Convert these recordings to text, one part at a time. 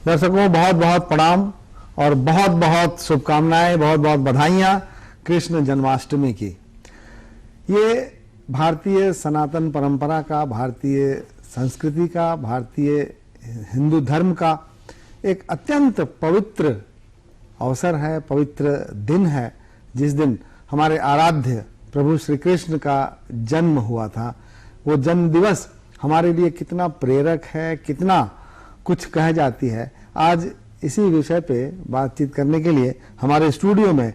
दर्शकों बहुत बहुत प्रणाम और बहुत बहुत शुभकामनाएं, बहुत बहुत बधाइयां कृष्ण जन्माष्टमी की। ये भारतीय सनातन परंपरा का, भारतीय संस्कृति का, भारतीय हिंदू धर्म का एक अत्यंत पवित्र अवसर है, पवित्र दिन है, जिस दिन हमारे आराध्य प्रभु श्री कृष्ण का जन्म हुआ था। वो जन्म दिवस हमारे लिए कितना प्रेरक है, कितना कुछ कह जाती है। आज इसी विषय पे बातचीत करने के लिए हमारे स्टूडियो में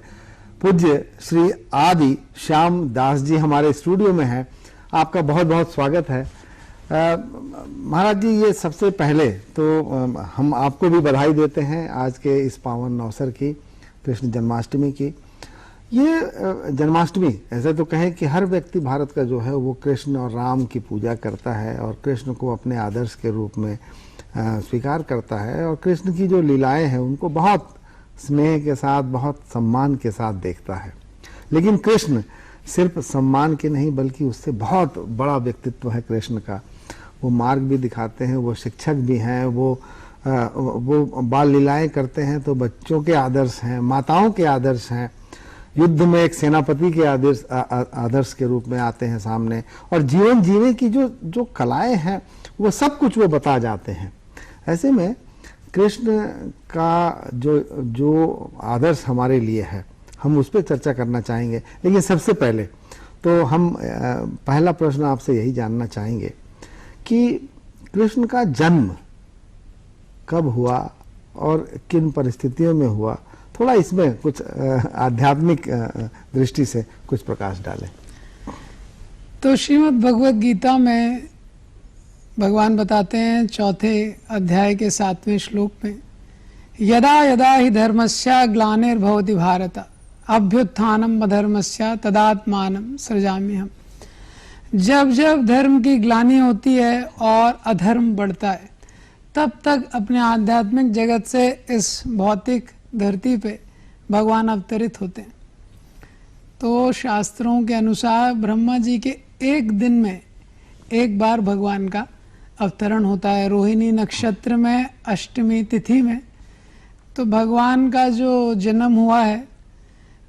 पूज्य श्री आदि श्याम दास जी हमारे स्टूडियो में हैं। आपका बहुत बहुत स्वागत है। महाराज जी, ये सबसे पहले तो हम आपको भी बधाई देते हैं आज के इस पावन अवसर की, कृष्ण जन्माष्टमी की। ये जन्माष्टमी ऐसे तो कहें कि हर व्यक्ति भारत का जो है वो कृष्ण और राम की पूजा करता है और कृष्ण को अपने आदर्श के रूप में स्वीकार करता है और कृष्ण की जो लीलाएं हैं उनको बहुत स्नेह के साथ, बहुत सम्मान के साथ देखता है। लेकिन कृष्ण सिर्फ सम्मान के नहीं बल्कि उससे बहुत बड़ा व्यक्तित्व है कृष्ण का। वो मार्ग भी दिखाते हैं, वो शिक्षक भी हैं, वो बाल लीलाएं करते हैं तो बच्चों के आदर्श हैं, माताओं के आदर्श हैं, युद्ध में एक सेनापति के आदर्श के रूप में आते हैं सामने, और जीवन जीने की जो कलाएं हैं वो सब कुछ वो बता जाते हैं। ऐसे में कृष्ण का जो आदर्श हमारे लिए है हम उस पर चर्चा करना चाहेंगे। लेकिन सबसे पहले तो हम पहला प्रश्न आपसे यही जानना चाहेंगे कि कृष्ण का जन्म कब हुआ और किन परिस्थितियों में हुआ। थोड़ा इसमें कुछ आध्यात्मिक दृष्टि से कुछ प्रकाश डालें। तो श्रीमद् भगवद गीता में भगवान बताते हैं 4 अध्याय के 7वें श्लोक में, यदा यदा हि धर्मस्य ग्लानिर्भवति भारत अभ्युत्थानम् अधर्मस्य तदात्मानं सृजाम्यहम्। जब जब धर्म की ग्लानि होती है और अधर्म बढ़ता है तब तक अपने आध्यात्मिक जगत से इस भौतिक धरती पे भगवान अवतरित होते हैं। तो शास्त्रों के अनुसार ब्रह्मा जी के एक दिन में एक बार भगवान का अवतरण होता है। रोहिणी नक्षत्र में अष्टमी तिथि में तो भगवान का जो जन्म हुआ है,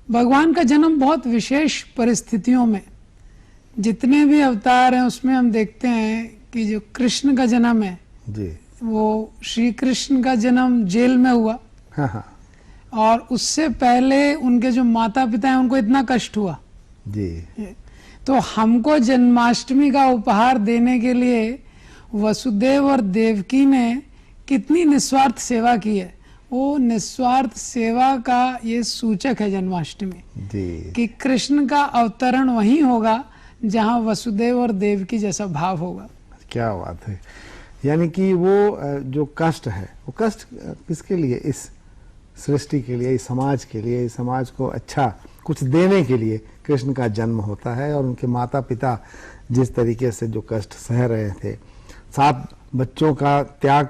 भगवान का जन्म बहुत विशेष परिस्थितियों में, जितने भी अवतार हैं उसमें हम देखते हैं कि जो कृष्ण का जन्म है जी, वो श्री कृष्ण का जन्म जेल में हुआ। हाँ। और उससे पहले उनके जो माता पिता हैं उनको इतना कष्ट हुआ जी। तो हमको जन्माष्टमी का उपहार देने के लिए वसुदेव और देवकी ने कितनी निस्वार्थ सेवा की है। वो निस्वार्थ सेवा का ये सूचक है जन्माष्टमी जी, कि कृष्ण का अवतरण वहीं होगा जहां वसुदेव और देवकी जैसा भाव होगा। क्या बात है। यानी कि वो जो कष्ट है वो कष्ट किसके लिए? इस सृष्टि के लिए, इस समाज के लिए, इस समाज को अच्छा कुछ देने के लिए कृष्ण का जन्म होता है। और उनके माता पिता जिस तरीके से जो कष्ट सह रहे थे, 7 बच्चों का त्याग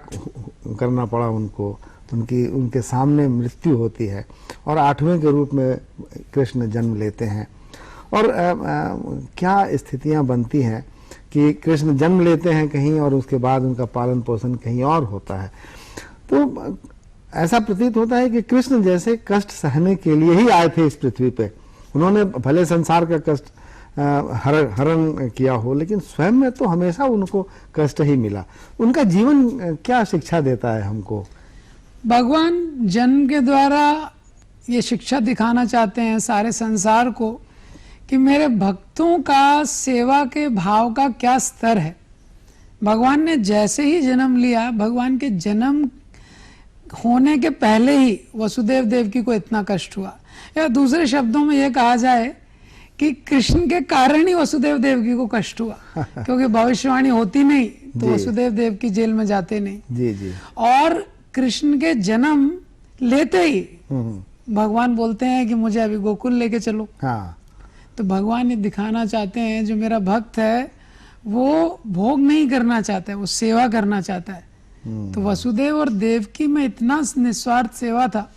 करना पड़ा उनको, उनके सामने मृत्यु होती है और 8वें के रूप में कृष्ण जन्म लेते हैं। और क्या स्थितियां बनती हैं कि कृष्ण जन्म लेते हैं कहीं और उसके बाद उनका पालन पोषण कहीं और होता है। तो ऐसा प्रतीत होता है कि कृष्ण जैसे कष्ट सहने के लिए ही आए थे इस पृथ्वी पे। उन्होंने भले संसार का कष्ट हरण किया हो, लेकिन स्वयं में तो हमेशा उनको कष्ट ही मिला। उनका जीवन क्या शिक्षा देता है हमको? भगवान जन्म के द्वारा ये शिक्षा दिखाना चाहते हैं सारे संसार को कि मेरे भक्तों का सेवा के भाव का क्या स्तर है। भगवान ने जैसे ही जन्म लिया, भगवान के जन्म होने के पहले ही वसुदेव देवकी को इतना कष्ट हुआ, या दूसरे शब्दों में यह कहा जाए कि कृष्ण के कारण ही वसुदेव देवकी को कष्ट हुआ क्योंकि भविष्यवाणी होती नहीं तो वसुदेव देवकी जेल में जाते नहीं। जी जी। और कृष्ण के जन्म लेते ही भगवान बोलते हैं कि मुझे अभी गोकुल लेके चलो। हाँ। तो भगवान ये दिखाना चाहते हैं जो मेरा भक्त है वो भोग नहीं करना चाहता है, वो सेवा करना चाहता है। तो वसुदेव और देवकी में इतना निस्वार्थ सेवा था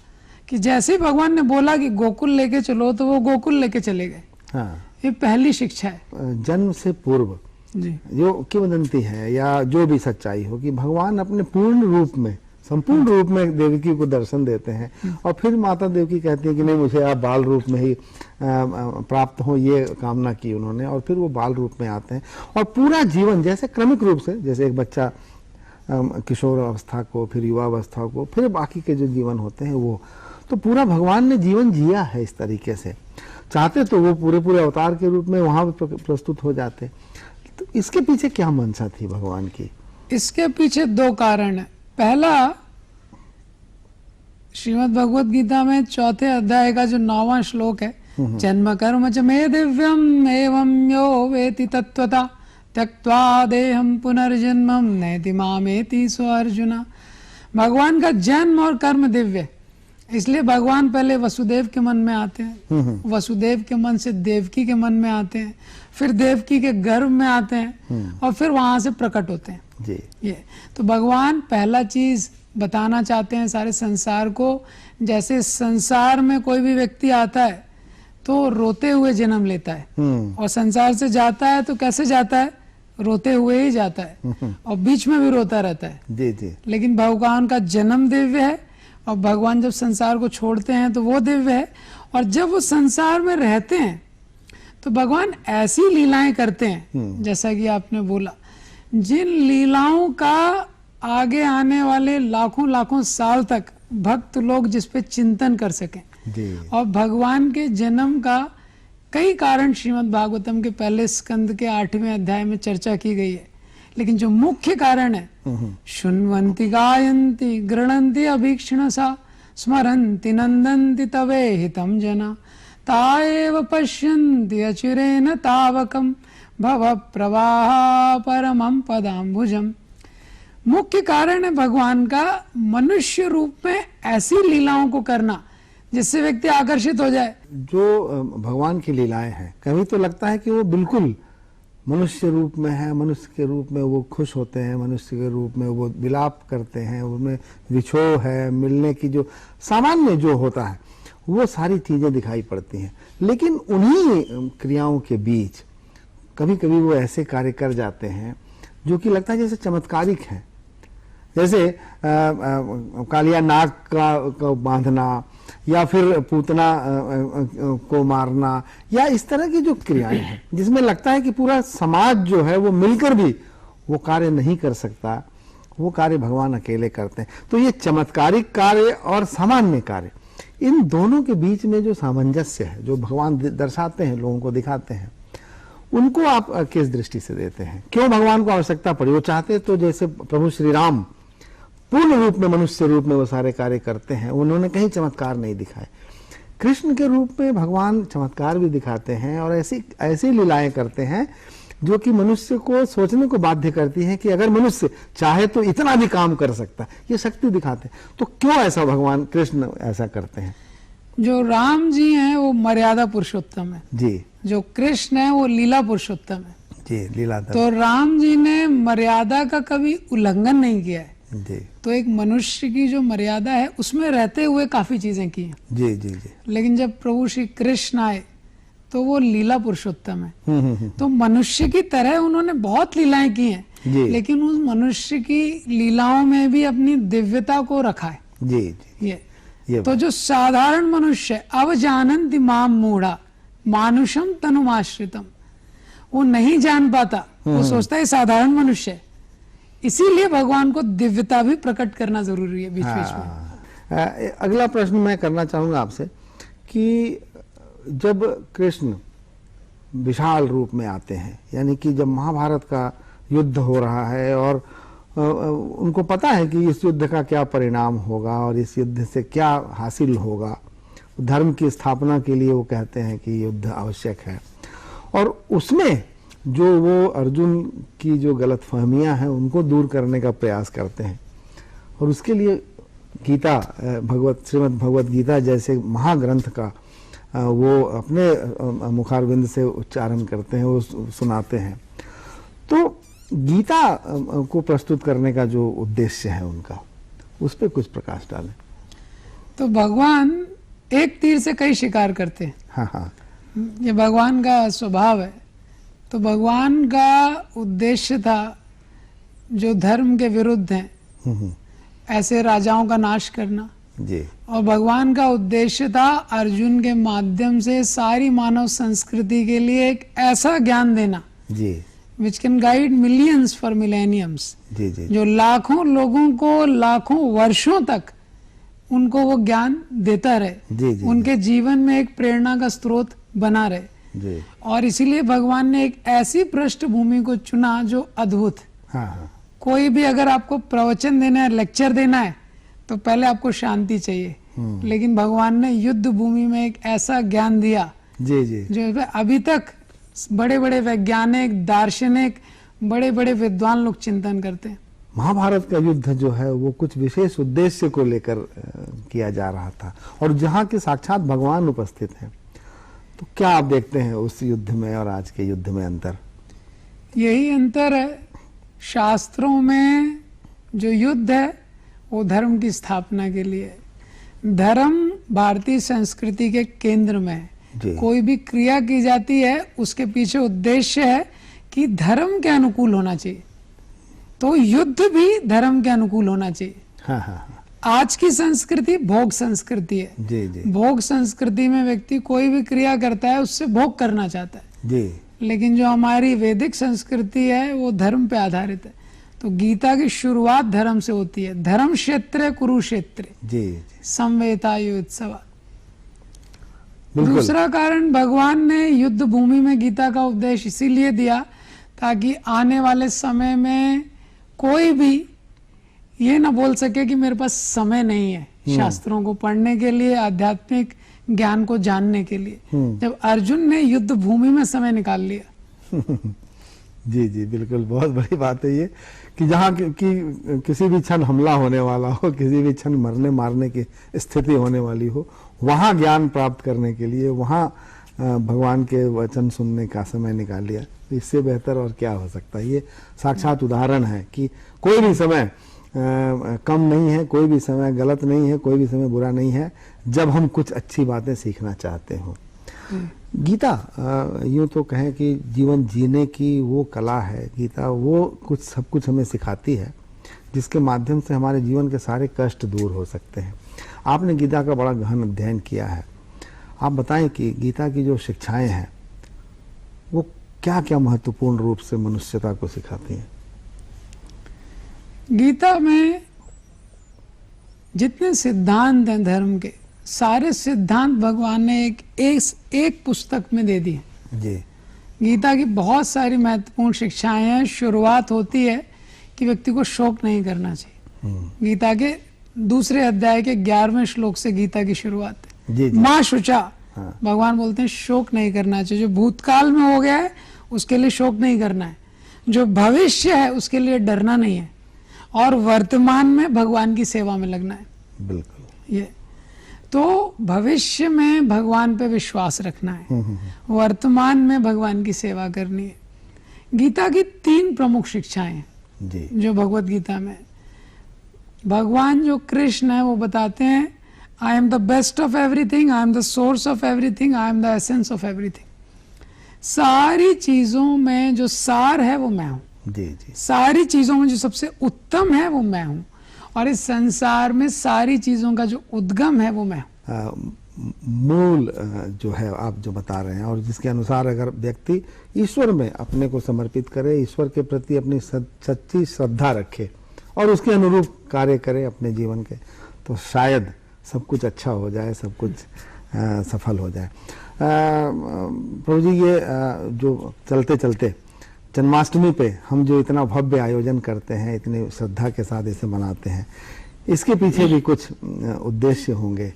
कि जैसे ही भगवान ने बोला कि गोकुल लेके चलो तो वो गोकुल लेके चले गए। हाँ। ये पहली शिक्षा है। जन्म से पूर्व जी। जो किंवदंती है या जो भी सच्चाई हो कि भगवान अपने पूर्ण रूप में संपूर्ण रूप में देवकी को दर्शन देते हैं, और फिर माता देवकी कहती है कि नहीं, मुझे आप बाल रूप में ही प्राप्त हो, ये कामना की उन्होंने, और फिर वो बाल रूप में आते हैं और पूरा जीवन जैसे क्रमिक रूप से, जैसे एक बच्चा किशोर अवस्था को, फिर युवा अवस्था को, फिर बाकी के जो जीवन होते हैं वो, तो पूरा भगवान ने जीवन जिया है इस तरीके से। चाहते तो वो पूरे पूरे अवतार के रूप में वहां प्रस्तुत हो जाते। तो इसके पीछे क्या मंशा थी भगवान की? इसके पीछे दो कारण है। पहला, श्रीमद् भगवत गीता में चौथे अध्याय का जो 9वां श्लोक है, जन्म कर्म च मे दिव्यम एवं यो वेति तत्वता त्यक्त्वा देहम पुनर्जन्मम नैति मामेति सो अर्जुना। भगवान का जन्म और कर्म दिव्य, इसलिए भगवान पहले वसुदेव के मन में आते हैं, वसुदेव के मन से देवकी के मन में आते हैं, फिर देवकी के गर्भ में आते हैं और फिर वहां से प्रकट होते हैं जी। ये तो भगवान पहला चीज बताना चाहते हैं सारे संसार को। जैसे संसार में कोई भी व्यक्ति आता है तो रोते हुए जन्म लेता है, और संसार से जाता है तो कैसे जाता है? रोते हुए ही जाता है, और बीच में भी रोता रहता है जी जी। लेकिन भगवान का जन्म दिव्य है, और भगवान जब संसार को छोड़ते हैं तो वो दिव्य है, और जब वो संसार में रहते हैं तो भगवान ऐसी लीलाएं करते हैं, जैसा कि आपने बोला, जिन लीलाओं का आगे आने वाले लाखों लाखों साल तक भक्त लोग जिस पे चिंतन कर सकें जी। और भगवान के जन्म का कई कारण श्रीमद् भागवतम के पहले स्कंद के 8वें अध्याय में चर्चा की गई है, लेकिन जो मुख्य कारण है, शुण्वन्ति गायन्ति गृणन्ति अभीक्षणसा स्मरन्ति नन्दन्ति तवे हितं जना ताएव पश्यन्ति अचिरेण तावकं भव प्रवाह परमं पदाम्बुजम्। मुख्य कारण है भगवान का मनुष्य रूप में ऐसी लीलाओं को करना जिससे व्यक्ति आकर्षित हो जाए। जो भगवान की लीलाएं हैं, कभी तो लगता है कि वो बिल्कुल मनुष्य रूप में है, मनुष्य के रूप में वो खुश होते हैं, मनुष्य के रूप में वो विलाप करते हैं, उनमें विछोह है, मिलने की जो सामान्य जो होता है वो सारी चीजें दिखाई पड़ती हैं। लेकिन उन्हीं क्रियाओं के बीच कभी कभी वो ऐसे कार्य कर जाते हैं जो कि लगता है जैसे चमत्कारिक है, जैसे कालिया नाग का बांधना, या फिर पूतना को मारना, या इस तरह की जो क्रियाएं हैं जिसमें लगता है कि पूरा समाज जो है वो मिलकर भी वो कार्य नहीं कर सकता, वो कार्य भगवान अकेले करते हैं। तो ये चमत्कारिक कार्य और सामान्य कार्य, इन दोनों के बीच में जो सामंजस्य है, जो भगवान दर्शाते हैं, लोगों को दिखाते हैं, उनको आप किस दृष्टि से देते हैं? क्यों भगवान को आवश्यकता पड़ी? वो चाहते तो जैसे प्रभु श्री राम पूर्ण रूप में मनुष्य रूप में वो सारे कार्य करते हैं, उन्होंने कहीं चमत्कार नहीं दिखाए। कृष्ण के रूप में भगवान चमत्कार भी दिखाते हैं और ऐसी लीलाएं करते हैं जो कि मनुष्य को सोचने को बाध्य करती हैं कि अगर मनुष्य चाहे तो इतना भी काम कर सकता है, ये शक्ति दिखाते हैं। तो क्यों ऐसा भगवान कृष्ण ऐसा करते हैं? जो राम जी हैं वो मर्यादा पुरुषोत्तम है जी, जो कृष्ण है वो लीला पुरुषोत्तम है जी, लीला। तो राम जी ने मर्यादा का कभी उल्लंघन नहीं किया है जी, तो एक मनुष्य की जो मर्यादा है उसमें रहते हुए काफी चीजें की हैं। जी जी जी। लेकिन जब प्रभु श्री कृष्ण आए तो वो लीला पुरुषोत्तम है। तो मनुष्य की तरह उन्होंने बहुत लीलाएं की हैं, लेकिन उस मनुष्य की लीलाओं में भी अपनी दिव्यता को रखा है। जी जी। ये तो जो साधारण मनुष्य अवजानन्ति माम मूढ़ा मानुषम तनुमाश्रितम, वो नहीं जान पाता, वो सोचता है साधारण मनुष्य है। इसीलिए भगवान को दिव्यता भी प्रकट करना जरूरी है बीच बीच में। अगला प्रश्न मैं करना चाहूंगा आपसे कि जब कृष्ण विशाल रूप में आते हैं, यानी कि जब महाभारत का युद्ध हो रहा है और उनको पता है कि इस युद्ध का क्या परिणाम होगा और इस युद्ध से क्या हासिल होगा, धर्म की स्थापना के लिए वो कहते हैं कि युद्ध आवश्यक है, और उसमें जो वो अर्जुन की जो गलतफहमियां हैं उनको दूर करने का प्रयास करते हैं, और उसके लिए गीता, श्रीमद् भगवत गीता जैसे महाग्रंथ का वो अपने मुखारविंद से उच्चारण करते हैं, वो सुनाते हैं। तो गीता को प्रस्तुत करने का जो उद्देश्य है उनका, उस पर कुछ प्रकाश डालें। तो भगवान एक तीर से कई शिकार करते हैं। हाँ हाँ, ये भगवान का स्वभाव है। तो भगवान का उद्देश्य था जो धर्म के विरुद्ध हैं, ऐसे राजाओं का नाश करना। जी और भगवान का उद्देश्य था अर्जुन के माध्यम से सारी मानव संस्कृति के लिए एक ऐसा ज्ञान देना जी which can guide millions for millenniums, जी जी जो लाखों लोगों को लाखों वर्षों तक उनको वो ज्ञान देता रहे, जी जी उनके जीवन में एक प्रेरणा का स्रोत बना रहे। जी। और इसीलिए भगवान ने एक ऐसी पृष्ठभूमि को चुना जो अद्भुत। हाँ हाँ कोई भी अगर आपको प्रवचन देना है, लेक्चर देना है, तो पहले आपको शांति चाहिए, लेकिन भगवान ने युद्ध भूमि में एक ऐसा ज्ञान दिया जी जी जो अभी तक बड़े बड़े वैज्ञानिक, दार्शनिक, बड़े बड़े विद्वान लोग चिंतन करते हैं। महाभारत का युद्ध जो है वो कुछ विशेष उद्देश्य को लेकर किया जा रहा था, और जहाँ के साक्षात भगवान उपस्थित हैं। तो क्या आप देखते हैं उस युद्ध में और आज के युद्ध में अंतर? यही अंतर है, शास्त्रों में जो युद्ध है वो धर्म की स्थापना के लिए है। धर्म भारतीय संस्कृति के केंद्र में है। जी। कोई भी क्रिया की जाती है उसके पीछे उद्देश्य है कि धर्म के अनुकूल होना चाहिए, तो युद्ध भी धर्म के अनुकूल होना चाहिए। हाँ हाँ हाँ आज की संस्कृति भोग संस्कृति है। जी जी भोग संस्कृति में व्यक्ति कोई भी क्रिया करता है उससे भोग करना चाहता है, जी लेकिन जो हमारी वैदिक संस्कृति है वो धर्म पे आधारित है। तो गीता की शुरुआत धर्म से होती है। धर्म क्षेत्र कुरुक्षेत्र जी जी संवेतायुत्सव। बिल्कुल। दूसरा कारण, भगवान ने युद्ध भूमि में गीता का उपदेश इसीलिए दिया ताकि आने वाले समय में कोई भी ये ना बोल सके कि मेरे पास समय नहीं है शास्त्रों को पढ़ने के लिए, आध्यात्मिक ज्ञान को जानने के लिए। जब अर्जुन ने युद्ध भूमि में समय निकाल लिया। जी जी बिल्कुल, बहुत बड़ी बात है ये कि जहाँ कि किसी भी क्षण हमला होने वाला हो, किसी भी क्षण मरने मारने की स्थिति होने वाली हो, वहाँ ज्ञान प्राप्त करने के लिए वहाँ भगवान के वचन सुनने का समय निकाल लिया। इससे बेहतर और क्या हो सकता है। ये साक्षात उदाहरण है कि कोई भी समय कम नहीं है, कोई भी समय गलत नहीं है, कोई भी समय बुरा नहीं है जब हम कुछ अच्छी बातें सीखना चाहते हो। गीता यूं तो कहें कि जीवन जीने की वो कला है। गीता वो कुछ सब कुछ हमें सिखाती है जिसके माध्यम से हमारे जीवन के सारे कष्ट दूर हो सकते हैं। आपने गीता का बड़ा गहन अध्ययन किया है, आप बताएं कि गीता की जो शिक्षाएं हैं वो क्या क्या महत्वपूर्ण रूप से मनुष्यता को सिखाती हैं? गीता में जितने सिद्धांत हैं धर्म के, सारे सिद्धांत भगवान ने एक पुस्तक में दे दिए। जी। गीता की बहुत सारी महत्वपूर्ण शिक्षाएं हैं। शुरुआत होती है कि व्यक्ति को शोक नहीं करना चाहिए। गीता के दूसरे अध्याय के 11वें श्लोक से गीता की शुरुआत है। जी, जी। माँ शुचा। हाँ। भगवान बोलते हैं शोक नहीं करना चाहिए। जो भूतकाल में हो गया है उसके लिए शोक नहीं करना है, जो भविष्य है उसके लिए डरना नहीं है, और वर्तमान में भगवान की सेवा में लगना है। बिल्कुल। ये तो भविष्य में भगवान पे विश्वास रखना है, वर्तमान में भगवान की सेवा करनी है। गीता की 3 प्रमुख शिक्षाएं हैं जी। जो भगवत गीता में। भगवान जो कृष्ण है वो बताते हैं I am the best of everything, I am the source of everything, I am the essence of everything. सारी चीजों में जो सार है वो मैं हूं। जी जी सारी चीजों में जो सबसे उत्तम है वो मैं हूं, और इस संसार में सारी चीजों का जो उद्गम है वो मैं हूं। मूल जो है आप जो बता रहे हैं, और जिसके अनुसार अगर व्यक्ति ईश्वर में अपने को समर्पित करे, ईश्वर के प्रति अपनी सच्ची श्रद्धा रखे और उसके अनुरूप कार्य करे अपने जीवन के, तो शायद सब कुछ अच्छा हो जाए, सब कुछ सफल हो जाए। प्रभु जी, ये जो चलते चलते जन्माष्टमी पे हम जो इतना भव्य आयोजन करते हैं, इतनी श्रद्धा के साथ इसे मनाते हैं, इसके पीछे भी कुछ उद्देश्य होंगे।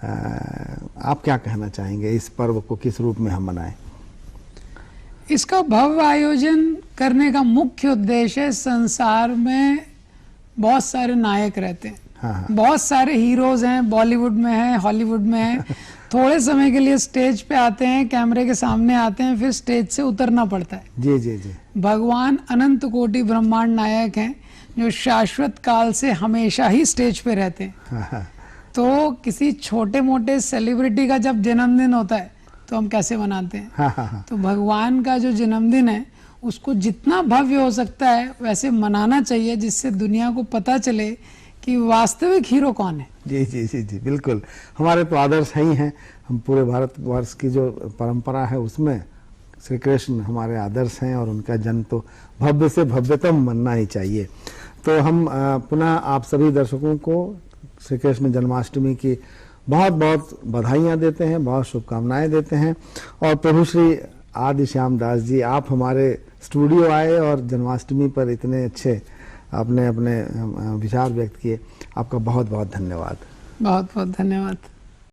आप क्या कहना चाहेंगे, इस पर्व को किस रूप में हम मनाएं? इसका भव्य आयोजन करने का मुख्य उद्देश्य है, संसार में बहुत सारे नायक रहते हैं। हाँ। बहुत सारे हीरोज हैं, बॉलीवुड में हैं, हॉलीवुड में हैं। थोड़े समय के लिए स्टेज पे आते हैं, कैमरे के सामने आते हैं, फिर स्टेज से उतरना पड़ता है। जी जी जी। भगवान अनंत कोटि ब्रह्मांड नायक हैं जो शाश्वत काल से हमेशा ही स्टेज पे रहते हैं। हाँ। तो किसी छोटे मोटे सेलिब्रिटी का जब जन्मदिन होता है तो हम कैसे मनाते हैं? हाँ। तो भगवान का जो जन्मदिन है उसको जितना भव्य हो सकता है वैसे मनाना चाहिए, जिससे दुनिया को पता चले कि वास्तविक हीरो कौन है। जी जी जी जी बिल्कुल, हमारे तो आदर्श है ही हैं। हम पूरे भारतवर्ष की जो परंपरा है उसमें श्री कृष्ण हमारे आदर्श हैं और उनका जन्म तो भव्य से भव्यतम बनना ही चाहिए। तो हम पुनः आप सभी दर्शकों को श्री कृष्ण जन्माष्टमी की बहुत बहुत बधाइयाँ देते हैं, बहुत शुभकामनाएं देते हैं। और प्रभु श्री आदि श्याम दास जी, आप हमारे स्टूडियो आए और जन्माष्टमी पर इतने अच्छे आपने अपने विचार व्यक्त किए, आपका बहुत बहुत धन्यवाद। बहुत बहुत धन्यवाद।